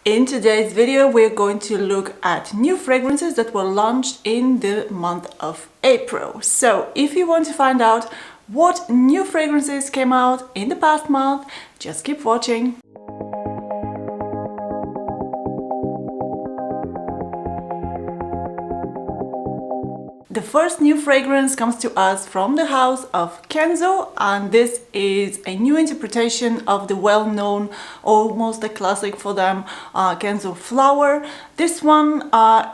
In today's video, we're going to look at new fragrances that were launched in the month of April. So if you want to find out what new fragrances came out in the past month, just keep watching. The first new fragrance comes to us from the house of Kenzo, and this is a new interpretation of the well-known, almost a classic for them, Kenzo flower. This one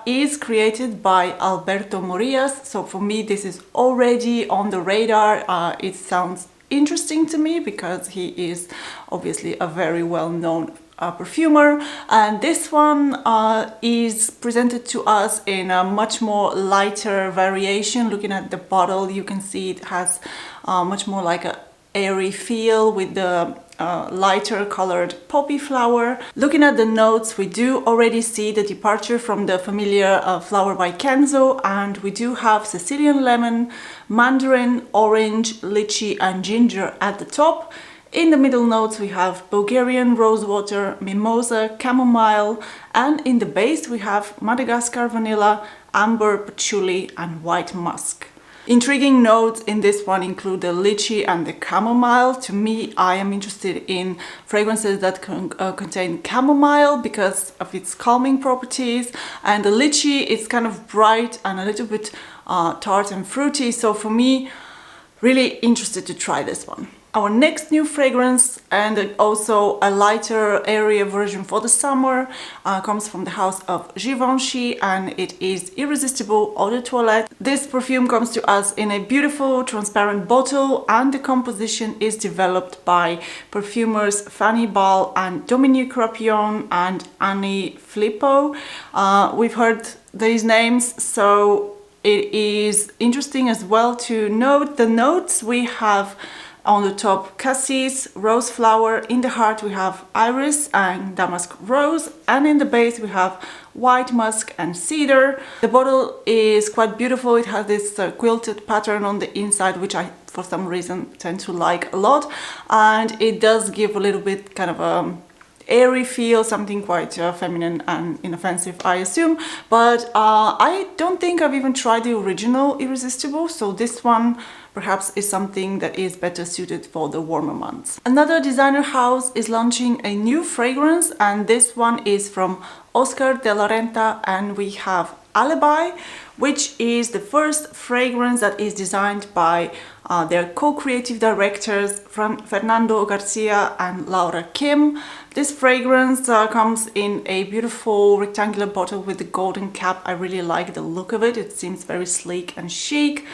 is created by Alberto Morillas, so for me this is already on the radar. It sounds interesting to me because he is obviously a very well-known perfumer, and this one is presented to us in a much more lighter variation. Looking at the bottle, you can see it has much more like a airy feel with the lighter colored poppy flower. Looking at the notes, we do already see the departure from the familiar flower by Kenzo, and we do have Sicilian lemon, mandarin, orange, lychee and ginger at the top. In the middle notes we have Bulgarian rosewater, mimosa, chamomile, and in the base we have Madagascar vanilla, amber, patchouli and white musk. Intriguing notes in this one include the lychee and the chamomile. To me, I am interested in fragrances that contain chamomile because of its calming properties, and the lychee is kind of bright and a little bit tart and fruity, so for me, really interested to try this one. Our next new fragrance, and also a lighter area version for the summer, comes from the house of Givenchy, and it is Irresistible Eau de Toilette. This perfume comes to us in a beautiful transparent bottle, and the composition is developed by perfumers Fanny Ball and Dominique Rapillon and Annie Filippo. We've heard these names, so it is interesting as well to note the notes. We have on the top cassis, rose flower, in the heart we have iris and damask rose, and in the base we have white musk and cedar. The bottle is quite beautiful. It has this quilted pattern on the inside, which I for some reason tend to like a lot, and it does give a little bit kind of a airy feel, something quite feminine and inoffensive, I assume, but I don't think I've even tried the original Irresistible, so this one perhaps is something that is better suited for the warmer months. Another designer house is launching a new fragrance, and this one is from Oscar de la Renta, and we have Alibi, which is the first fragrance that is designed by their co-creative directors Fernando Garcia and Laura Kim. This fragrance comes in a beautiful rectangular bottle with the golden cap. I really like the look of it. It seems very sleek and chic.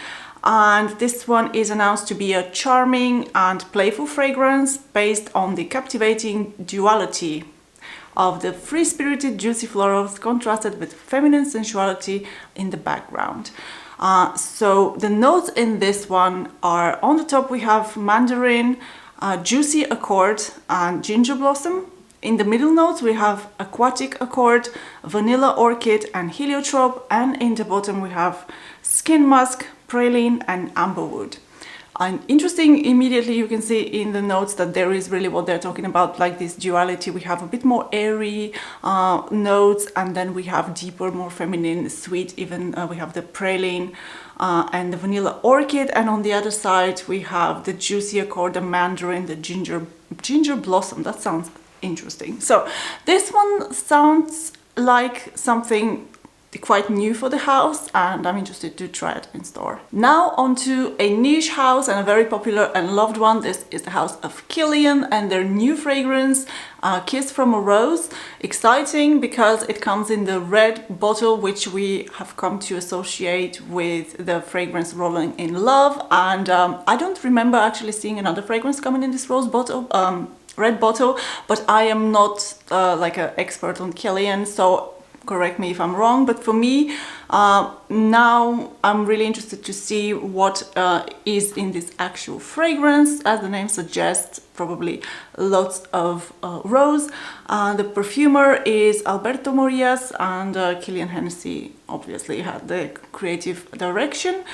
And this one is announced to be a charming and playful fragrance based on the captivating duality of the free-spirited juicy florals contrasted with feminine sensuality in the background. So the notes in this one are, on the top we have mandarin, juicy accord and ginger blossom. In the middle notes we have aquatic accord, vanilla orchid and heliotrope, and in the bottom we have skin musk, praline and amberwood. And interesting, immediately you can see in the notes that there is really what they're talking about, like this duality. We have a bit more airy notes, and then we have deeper, more feminine, sweet, even we have the praline and the vanilla orchid, and on the other side we have the juicy accord, the mandarin, the ginger blossom. That sounds interesting. So this one sounds like something quite new for the house, and I'm interested to try it in store. Now onto a niche house and a very popular and loved one. This is the house of Kilian and their new fragrance, Kiss from a Rose. Exciting because it comes in the red bottle, which we have come to associate with the fragrance Rolling in Love, and I don't remember actually seeing another fragrance coming in this rose bottle, red bottle, but I am not like an expert on Kilian, so correct me if I'm wrong, but for me, now I'm really interested to see what is in this actual fragrance. As the name suggests, probably lots of rose. The perfumer is Alberto Morillas, and Kilian Hennessy obviously had the creative direction.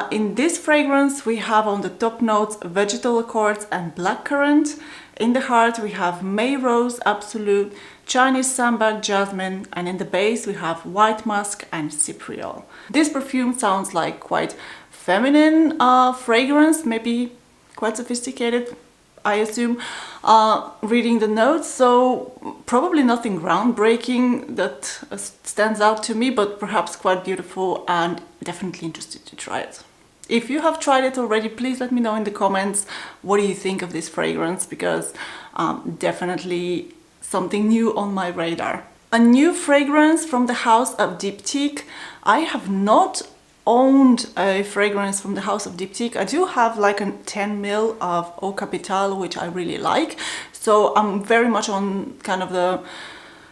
In this fragrance we have on the top notes vegetal accords and blackcurrant. In the heart we have May Rose Absolute, Chinese Sambac Jasmine, and in the base we have White Musk and Cypriol. This perfume sounds like quite feminine fragrance, maybe quite sophisticated, I assume, reading the notes, so probably nothing groundbreaking that stands out to me, but perhaps quite beautiful and definitely interested to try it. If you have tried it already, please let me know in the comments what do you think of this fragrance, because definitely something new on my radar. A new fragrance from the house of Diptyque. I have not owned a fragrance from the house of Diptyque. I do have like a 10 ml of Eau Capitale, which I really like, so I'm very much on kind of the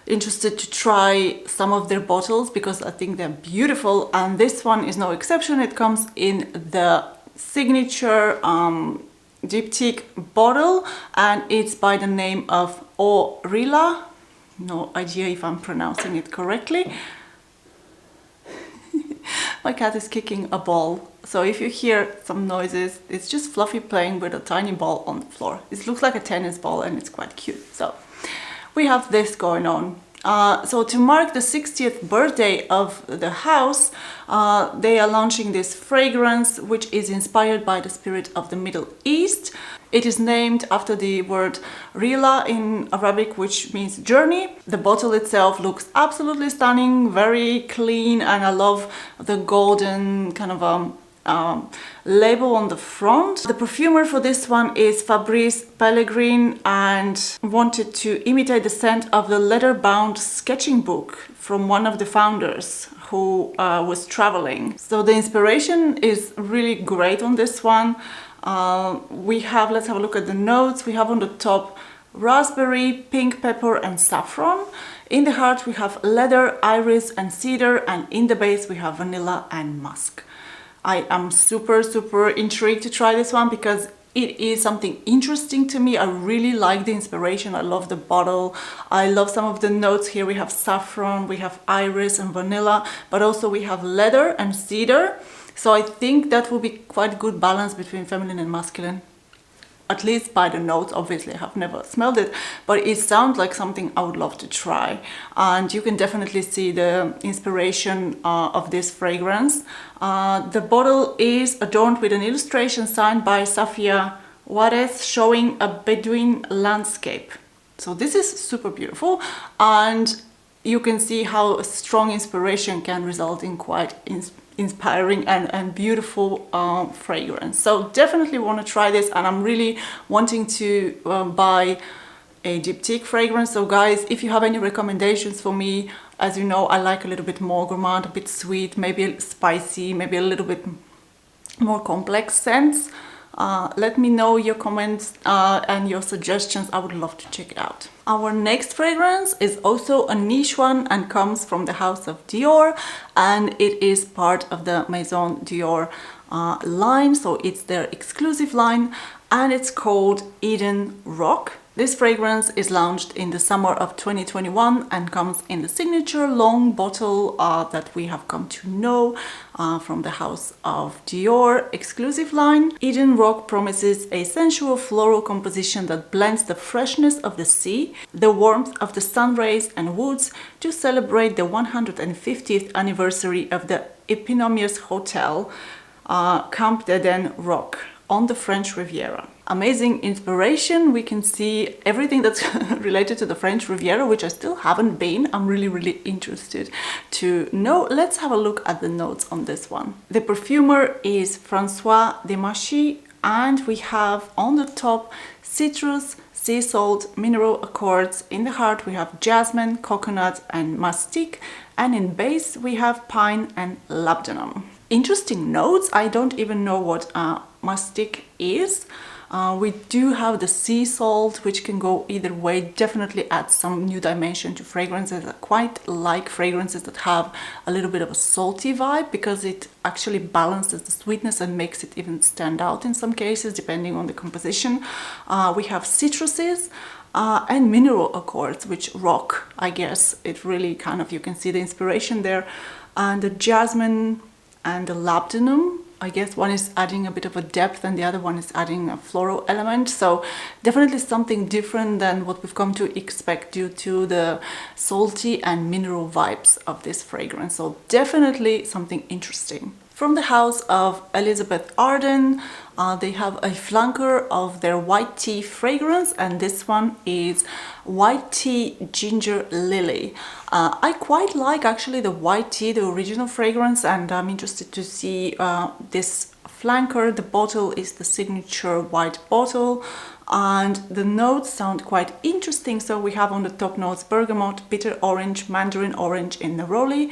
interested to try some of their bottles because I think they're beautiful, and this one is no exception. It comes in the signature Diptyque bottle, and it's by the name of Orilla. No idea if I'm pronouncing it correctly. My cat is kicking a ball, so if you hear some noises, it's just Fluffy playing with a tiny ball on the floor. It looks like a tennis ball and it's quite cute. So we have this going on. So to mark the 60th birthday of the house, they are launching this fragrance which is inspired by the spirit of the Middle East. It is named after the word Rila in Arabic, which means journey. The bottle itself looks absolutely stunning, very clean, and I love the golden kind of label on the front. The perfumer for this one is Fabrice Pellegrin, and wanted to imitate the scent of the leather-bound sketching book from one of the founders who was traveling. So the inspiration is really great on this one. Let's have a look at the notes. We have on the top raspberry, pink pepper and saffron. In the heart we have leather, iris and cedar, and in the base we have vanilla and musk. I am super intrigued to try this one because it is something interesting to me. I really like the inspiration. I love the bottle. I love some of the notes here. We have saffron, we have iris and vanilla, but also we have leather and cedar. So I think that will be quite good balance between feminine and masculine, at least by the notes. Obviously I have never smelled it, but it sounds like something I would love to try. And you can definitely see the inspiration of this fragrance. The bottle is adorned with an illustration signed by Safia Juarez showing a Bedouin landscape. So this is super beautiful, and you can see how a strong inspiration can result in quite inspiring and beautiful fragrance. So definitely want to try this, and I'm really wanting to buy a Diptyque fragrance. So guys, if you have any recommendations for me, as you know, I like a little bit more gourmand, a bit sweet, maybe spicy, maybe a little bit more complex scents. Let me know your comments and your suggestions. I would love to check it out. Our next fragrance is also a niche one and comes from the house of Dior, and it is part of the Maison Dior line, so it's their exclusive line, and it's called Eden Rock. This fragrance is launched in the summer of 2021 and comes in the signature long bottle that we have come to know from the house of Dior exclusive line. Eden Rock promises a sensual floral composition that blends the freshness of the sea, the warmth of the sun rays and woods to celebrate the 150th anniversary of the eponymous hotel Camp d'Eden Rock on the French Riviera. Amazing inspiration. We can see everything that's related to the French Riviera, which I still haven't been. I'm really interested to know. Let's have a look at the notes on this one. The perfumer is Francois Demachy, and we have on the top citrus, sea salt, mineral accords. In the heart we have jasmine, coconut and mastic, and in base we have pine and labdanum. Interesting notes. I don't even know what mastic is. We do have the sea salt, which can go either way. Definitely adds some new dimension to fragrances. I quite like fragrances that have a little bit of a salty vibe, because it actually balances the sweetness and makes it even stand out in some cases, depending on the composition. We have citruses and mineral accords, which rock, I guess. It really kind of, you can see the inspiration there. And the jasmine and the labdanum. I guess one is adding a bit of a depth and the other one is adding a floral element. So definitely something different than what we've come to expect due to the salty and mineral vibes of this fragrance. So definitely something interesting. From the house of Elizabeth Arden, they have a flanker of their white tea fragrance, and this one is white tea ginger lily. I quite like actually the white tea, the original fragrance, and I'm interested to see this flanker. The bottle is the signature white bottle, and the notes sound quite interesting. So we have on the top notes bergamot, bitter orange, mandarin orange in neroli.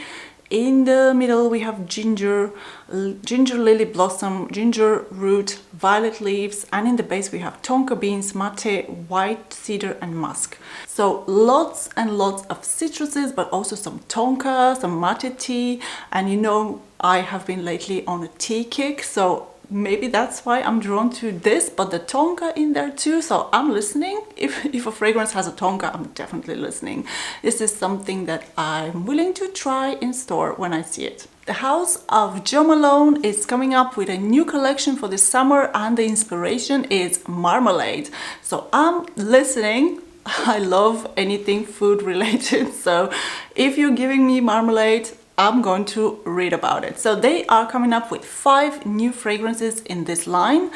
In the middle we have ginger lily blossom, ginger root, violet leaves, and in the base we have tonka beans, mate, white cedar and musk. So lots and lots of citruses, but also some tonka, some mate tea, and you know I have been lately on a tea kick, so maybe that's why I'm drawn to this, but the tonka in there too, so I'm listening. If a fragrance has a tonka, I'm definitely listening. This is something that I'm willing to try in store when I see it. The house of Jo Malone is coming up with a new collection for this summer, and the inspiration is marmalade. So I'm listening. I love anything food related, so if you're giving me marmalade, I'm going to read about it. So they are coming up with 5 new fragrances in this line,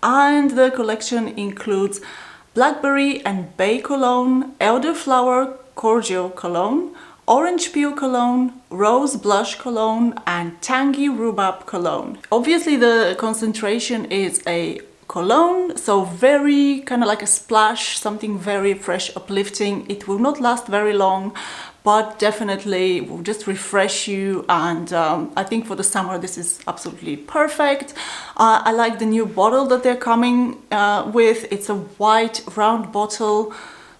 and the collection includes blackberry and bay cologne, elderflower cordial cologne, orange peel cologne, rose blush cologne, and tangy rhubarb cologne. Obviously the concentration is a cologne, so very kind of like a splash, something very fresh, uplifting. It will not last very long, but definitely will just refresh you, and I think for the summer this is absolutely perfect. I like the new bottle that they're coming with. It's a white round bottle,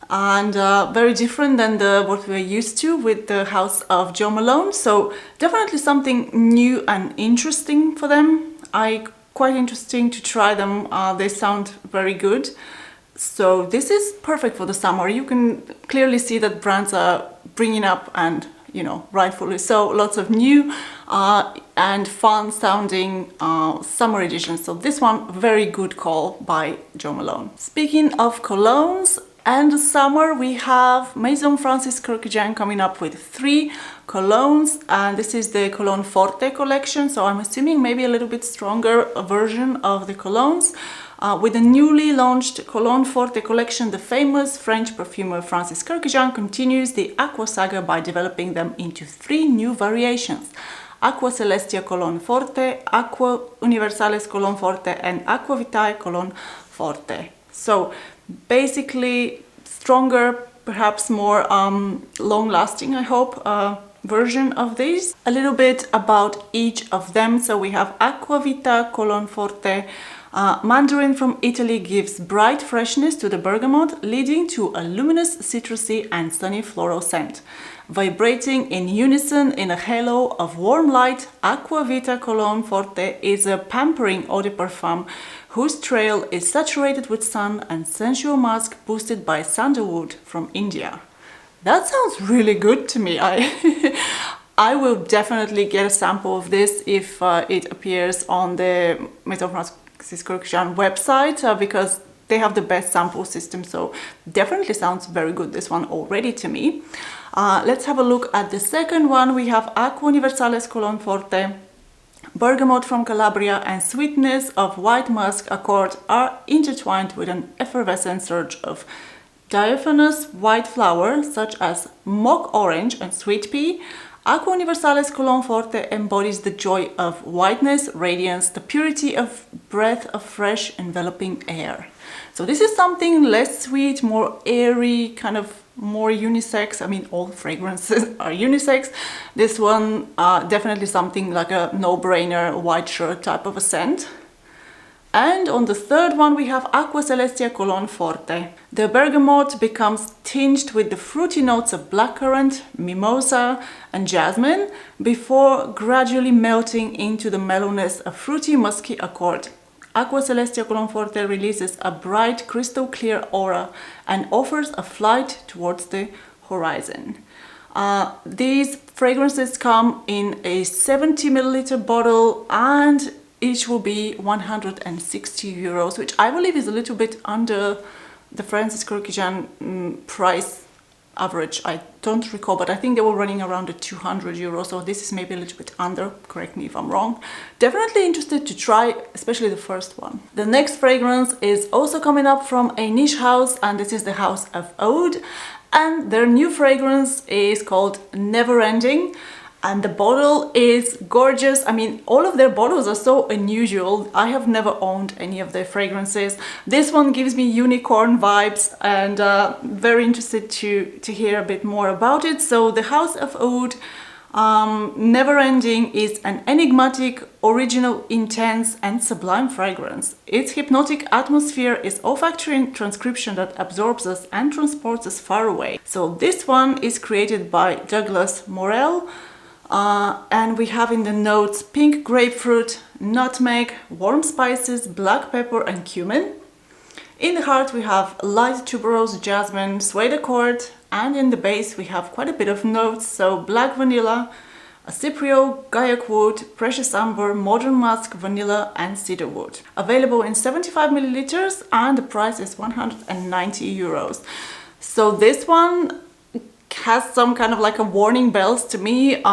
and very different than what we're used to with the house of Jo Malone, so definitely something new and interesting for them. Quite interesting to try them. They sound very good. So this is perfect for the summer. You can clearly see that brands are bringing up, and you know, rightfully so, lots of new and fun sounding summer editions. So this one, very good call by Jo Malone. Speaking of colognes and summer, we have Maison Francis Kurkdjian coming up with 3 colognes, and this is the Cologne Forte collection, so I'm assuming maybe a little bit stronger version of the colognes. With the newly launched Cologne Forte collection, the famous French perfumer Francis Kurkdjian continues the Aqua saga by developing them into 3 new variations: Aqua Celestia Cologne Forte, Aqua Universalis Cologne Forte, and Aqua Vitae Cologne Forte. So basically stronger, perhaps more long-lasting, I hope, version of these. A little bit about each of them. So we have Aqua Vita Cologne Forte. Mandarin from Italy gives bright freshness to the bergamot, leading to a luminous citrusy and sunny floral scent. Vibrating in unison in a halo of warm light, Aqua Vita Cologne Forte is a pampering eau de parfum whose trail is saturated with sun and sensual musk boosted by sandalwood from India. That sounds really good to me. I will definitely get a sample of this if it appears on the Maison Francis Kurkdjian website, because they have the best sample system, so definitely sounds very good, this one already to me. Let's have a look at the second one. We have Aqua Universalis Cologne Forte. Bergamot from Calabria and sweetness of white musk accord are intertwined with an effervescent surge of diaphanous white flowers such as mock orange and sweet pea. Aqua Universalis Cologne Forte embodies the joy of whiteness, radiance, the purity of breath of fresh enveloping air. So this is something less sweet, more airy, kind of more unisex. I mean, all fragrances are unisex. This one definitely something like a no-brainer white shirt type of a scent. And on the third one we have Aqua Celestia Cologne Forte. The bergamot becomes tinged with the fruity notes of blackcurrant, mimosa and jasmine before gradually melting into the mellowness of fruity musky accord. Aqua Celestia Cologne Forte releases a bright crystal clear aura and offers a flight towards the horizon. These fragrances come in a 70 milliliter bottle, and each will be 160 euros, which I believe is a little bit under the Francis Kurkdjian price average. I don't recall, but I think they were running around the 200 euros, so this is maybe a little bit under. Correct me if I'm wrong. Definitely interested to try, especially the first one. The next fragrance is also coming up from a niche house, and this is the House of Ode, and their new fragrance is called Never Ending. And the bottle is gorgeous. I mean, all of their bottles are so unusual. I have never owned any of their fragrances. This one gives me unicorn vibes, and very interested to hear a bit more about it. So the House of Ode Never Ending is an enigmatic, original, intense and sublime fragrance. Its hypnotic atmosphere is olfactory transcription that absorbs us and transports us far away. So this one is created by Douglas Morel. And we have in the notes pink grapefruit, nutmeg, warm spices, black pepper and cumin. In the heart we have light tuberose, jasmine, suede accord, and in the base we have quite a bit of notes, so black vanilla, cyprio, guaiac wood, precious amber, modern musk, vanilla and cedarwood. Available in 75 milliliters and the price is 190 euros. So this one has some kind of like a warning bells to me.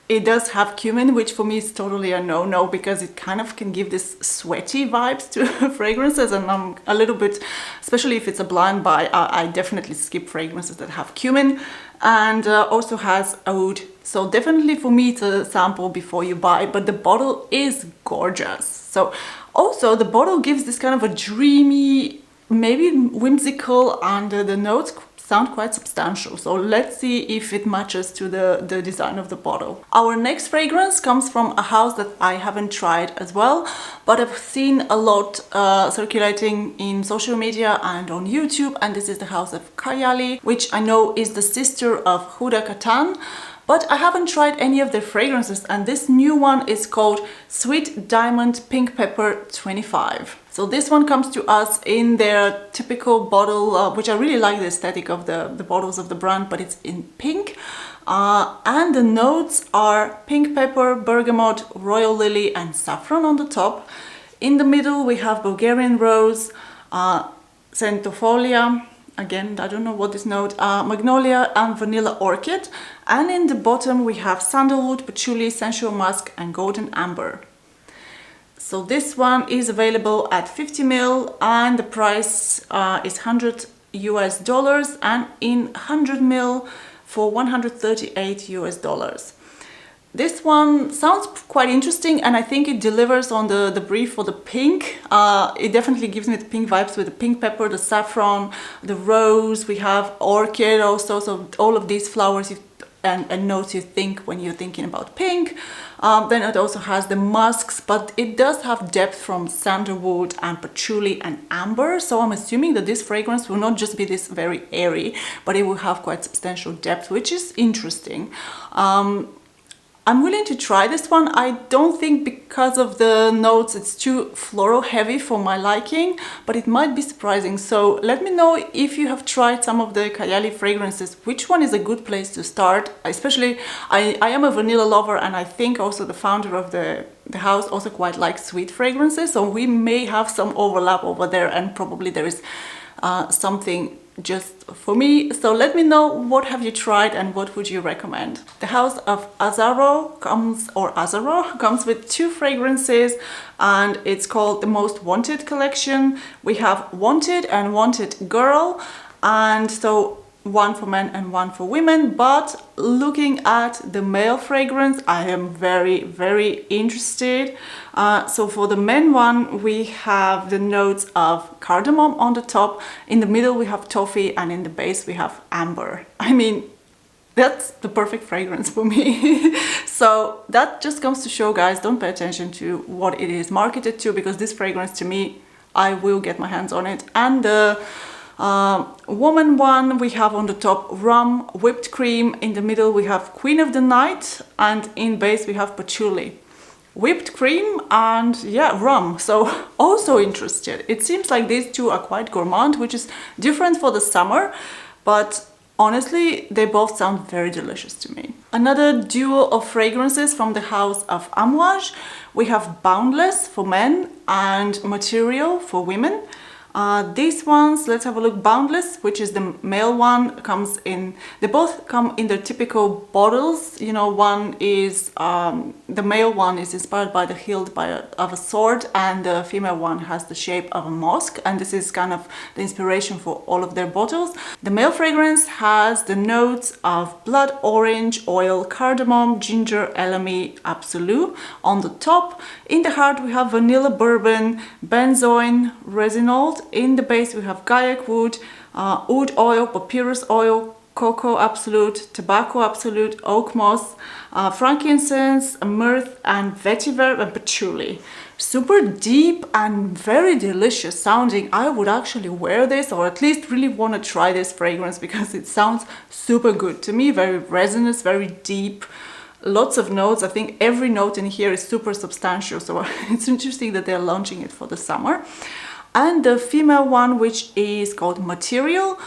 It does have cumin, which for me is totally a no-no because it kind of can give this sweaty vibes to fragrances, and I'm a little bit, especially if it's a blind buy, I definitely skip fragrances that have cumin, and also has oud. So definitely for me it's a sample before you buy, but the bottle is gorgeous. So also the bottle gives this kind of a dreamy, maybe whimsical, and the notes sound quite substantial. So let's see if it matches to the design of the bottle. Our next fragrance comes from a house that I haven't tried as well, but I've seen a lot circulating in social media and on YouTube, and this is the House of Kayali, which I know is the sister of Huda Kattan. But I haven't tried any of their fragrances, and this new one is called Sweet Diamond Pink Pepper 25. So this one comes to us in their typical bottle, which I really like the aesthetic of the bottles of the brand, but it's in pink. And the notes are pink pepper, bergamot, royal lily and saffron on the top. In the middle we have Bulgarian rose, centifolia, again, I don't know what this note, magnolia and vanilla orchid. And in the bottom we have sandalwood, patchouli, sensual musk and golden amber. So this one is available at 50 ml and the price is $100 US, and in 100 ml for $138 US. This one sounds quite interesting, and I think it delivers on the brief for the pink. It definitely gives me the pink vibes with the pink pepper, the saffron, the rose. We have orchid also, so all of these flowers and notes you think when you're thinking about pink. Then it also has the musks, but it does have depth from sandalwood and patchouli and amber. So I'm assuming that this fragrance will not just be this very airy, but it will have quite substantial depth, which is interesting. I'm willing to try this one. I don't think because of the notes it's too floral heavy for my liking, but it might be surprising. So let me know if you have tried some of the Kayali fragrances, which one is a good place to start. Especially, I am a vanilla lover, and I think also the founder of the house also quite likes sweet fragrances. So we may have some overlap over there, and probably there is something just for me. So let me know what have you tried and what would you recommend. The House of Azaro comes with two fragrances, and it's called the Most Wanted collection. We have Wanted and Wanted Girl, and so one for men and one for women. But looking at the male fragrance, I am very interested. So for the men one, we have the notes of cardamom on the top, in the middle we have toffee, and in the base we have amber. I mean, that's the perfect fragrance for me. So that just comes to show, guys, don't pay attention to what it is marketed to, because this fragrance, to me, I will get my hands on it. And the woman one, we have on the top rum, whipped cream, in the middle we have Queen of the Night, and in base we have patchouli, whipped cream, and yeah, rum. So also interested. It seems like these two are quite gourmand, which is different for the summer, but Honestly, they both sound very delicious to me. Another duo of fragrances from the house of Amouage. We have Boundless for men and Material for women. These ones, let's have a look. Boundless, which is the male one, comes in, they both come in their typical bottles. You know, one is, the male one is inspired by the hilt of a sword, and the female one has the shape of a mosque, and this is kind of the inspiration for all of their bottles. The male fragrance has the notes of blood orange, oil, cardamom, ginger, elemi, absolute on the top. In the heart we have vanilla bourbon, benzoin, resinol. In the base we have gaiac wood, oud oil, papyrus oil, cocoa absolute, tobacco absolute, oak moss, frankincense, myrrh, and vetiver and patchouli. Super deep and very delicious sounding. I would actually wear this, or at least really want to try this fragrance because it sounds super good to me. Very resinous, very deep. Lots of notes. I think every note in here is super substantial, so it's interesting that they're launching it for the summer. And the female one, which is called Material,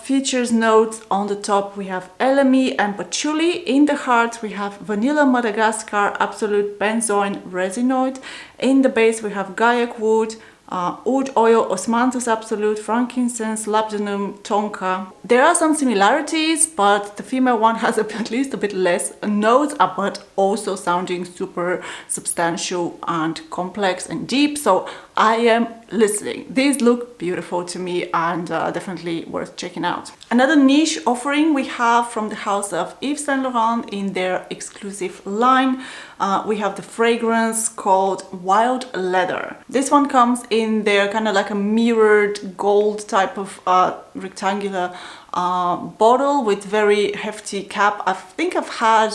features notes on the top. We have elemi and patchouli. In the heart we have vanilla, Madagascar, absolute, benzoin, resinoid. In the base we have gaiac wood, oud oil, osmanthus absolute, frankincense, labdanum, tonka. There are some similarities, but the female one has at least a bit less notes, but also sounding super substantial and complex and deep. So I am listening. These look beautiful to me and definitely worth checking out. Another niche offering we have from the house of Yves Saint Laurent in their exclusive line. We have the fragrance called Wild Leather. This one comes in their kind of like a mirrored gold type of rectangular bottle with very hefty cap. I think I've had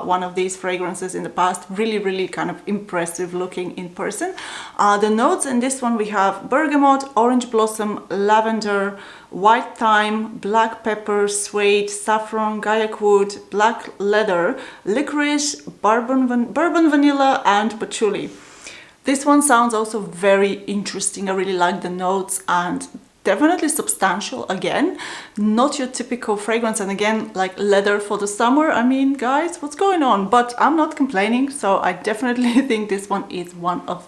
one of these fragrances in the past. Really kind of impressive looking in person. The notes in this one we have bergamot, orange blossom, lavender, white thyme, black pepper, suede, saffron, gaiac wood, black leather, licorice, bourbon vanilla, and patchouli. This one sounds also very interesting. I really like the notes and definitely substantial again. Not your typical fragrance, and again, like leather for the summer. I mean, guys, what's going on? But I'm not complaining, so I definitely think this one is one of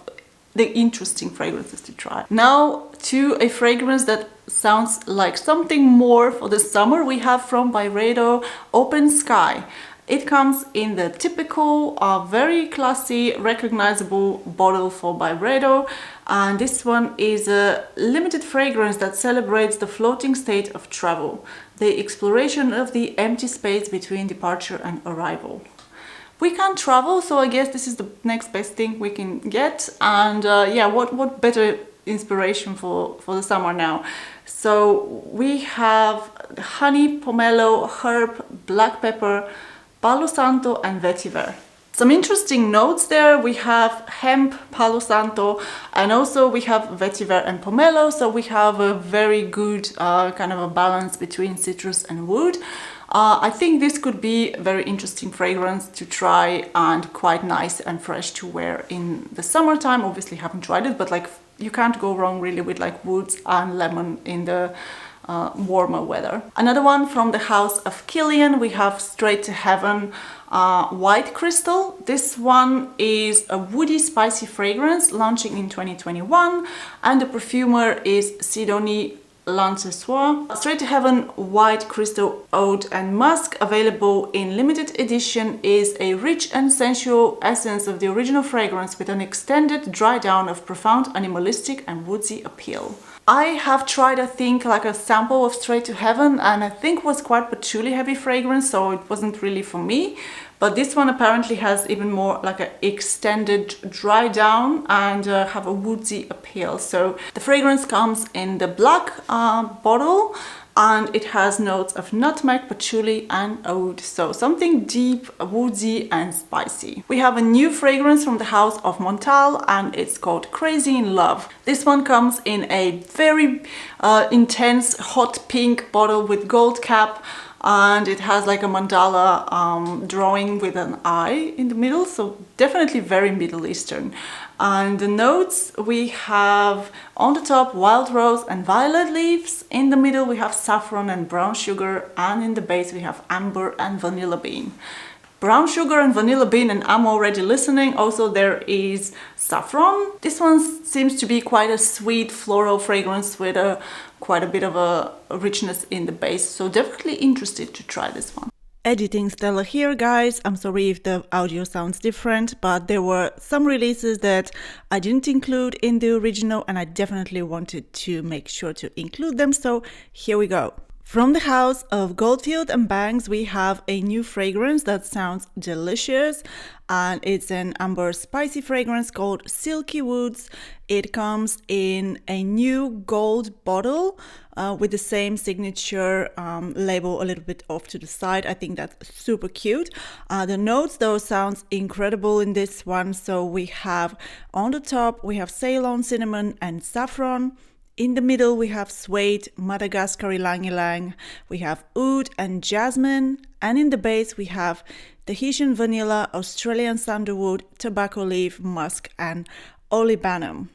the interesting fragrances to try. Now to a fragrance that sounds like something more for the summer. We have from Byredo Open Sky. It comes in the typical, very classy, recognizable bottle for Byredo, and this one is a limited fragrance that celebrates the floating state of travel, the exploration of the empty space between departure and arrival. We can't travel, so I guess this is the next best thing we can get, and yeah, what better inspiration for the summer now. So we have honey, pomelo, herb, black pepper, Palo Santo, and vetiver. Some interesting notes there. We have hemp, Palo Santo, and also we have vetiver and pomelo, so we have a very good kind of a balance between citrus and wood. I think this could be a very interesting fragrance to try and quite nice and fresh to wear in the summertime. Obviously haven't tried it, but like you can't go wrong really with like woods and lemon in the warmer weather. Another one from the house of Kilian, we have Straight to Heaven White Crystal. This one is a woody spicy fragrance launching in 2021, and the perfumer is Sidonie Lancesois. Straight to Heaven White Crystal Oud and Musk, available in limited edition, is a rich and sensual essence of the original fragrance with an extended dry down of profound animalistic and woodsy appeal. I have tried, I think, like a sample of Straight to Heaven, and I think it was quite patchouli heavy fragrance, so it wasn't really for me. But this one apparently has even more like an extended dry down and have a woodsy appeal. So the fragrance comes in the black bottle, and it has notes of nutmeg, patchouli, and oud. So something deep, woodsy, and spicy. We have a new fragrance from the house of Montal, and it's called Crazy in Love. This one comes in a very intense hot pink bottle with gold cap. and it has like a mandala drawing with an eye in the middle, so definitely very Middle Eastern. And the notes, we have on the top wild rose and violet leaves, in the middle we have saffron and brown sugar, and in the base we have amber and vanilla bean. Brown sugar and vanilla bean, and I'm already listening. Also there is saffron. This one seems to be quite a sweet floral fragrance with quite a bit of a richness in the base, so definitely interested to try this one. Editing Stella here, guys. I'm sorry if the audio sounds different, but there were some releases that I didn't include in the original, and I definitely wanted to make sure to include them, so here we go. From the house of Goldfield and Banks, we have a new fragrance that sounds delicious, and it's an amber spicy fragrance called Silky Woods. It comes in a new gold bottle with the same signature label a little bit off to the side. I think that's super cute. The notes though sounds incredible in this one. So we have on the top, we have Ceylon cinnamon and saffron. In the middle, we have suede, Madagascar ylang ylang, we have oud and jasmine, and in the base, we have Tahitian vanilla, Australian sandalwood, tobacco leaf, musk, and olibanum.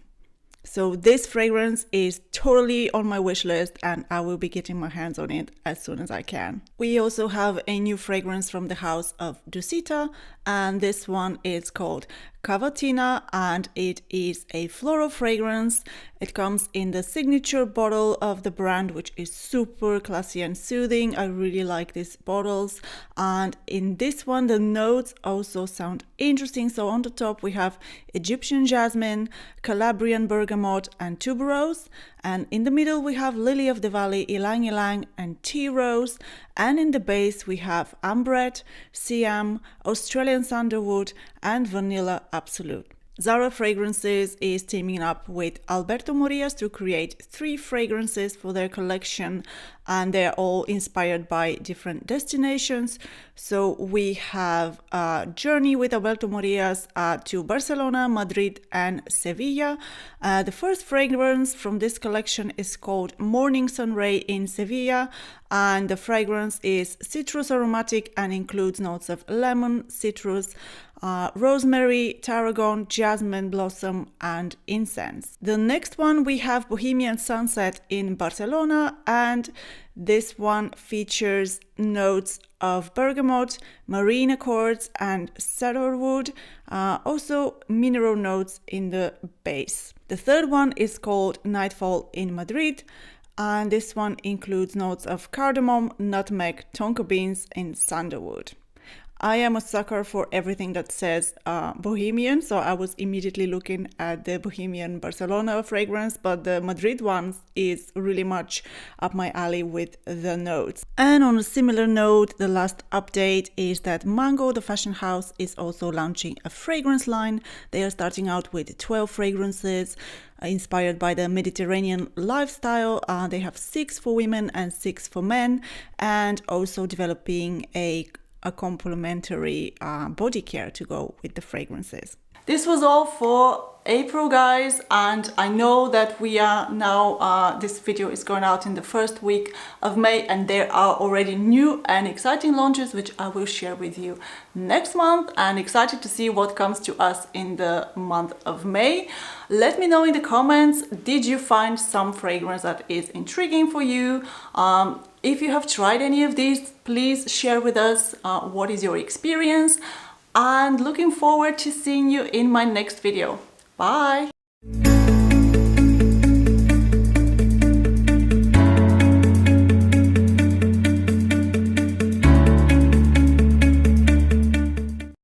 So this fragrance is totally on my wish list, and I will be getting my hands on it as soon as I can. We also have a new fragrance from the house of Dusita, and this one is called Cavatina, and it is a floral fragrance. It comes in the signature bottle of the brand, which is super classy and soothing. I really like these bottles, and in this one the notes also sound interesting. So on the top we have Egyptian jasmine, Calabrian bergamot, and tuberose, and in the middle we have lily of the valley, ylang ylang, and tea rose, and in the base we have ambrette, siam, Australian sandalwood, and vanilla absolute. Zara Fragrances is teaming up with Alberto Morillas to create 3 fragrances for their collection, and they're all inspired by different destinations. So we have a journey with Alberto Morillas to Barcelona, Madrid, and Sevilla. The first fragrance from this collection is called Morning Sunray in Sevilla, and the fragrance is citrus aromatic and includes notes of lemon, citrus, rosemary, tarragon, jasmine blossom, and incense. The next one we have Bohemian Sunset in Barcelona, and this one features notes of bergamot, marine accords, and cedarwood, also mineral notes in the base. The third one is called Nightfall in Madrid, and this one includes notes of cardamom, nutmeg, tonka beans, and sandalwood. I am a sucker for everything that says Bohemian, so I was immediately looking at the Bohemian Barcelona fragrance, but the Madrid one is really much up my alley with the notes. And on a similar note, the last update is that Mango, the fashion house, is also launching a fragrance line. They are starting out with 12 fragrances inspired by the Mediterranean lifestyle. They have 6 for women and 6 for men, and also developing a complementary body care to go with the fragrances. This was all for April, guys, and I know that we are now, this video is going out in the first week of May, and there are already new and exciting launches which I will share with you next month, and excited to see what comes to us in the month of May. Let me know in the comments, did you find some fragrance that is intriguing for you? If you have tried any of these, please share with us what is your experience, and looking forward to seeing you in my next video. Bye!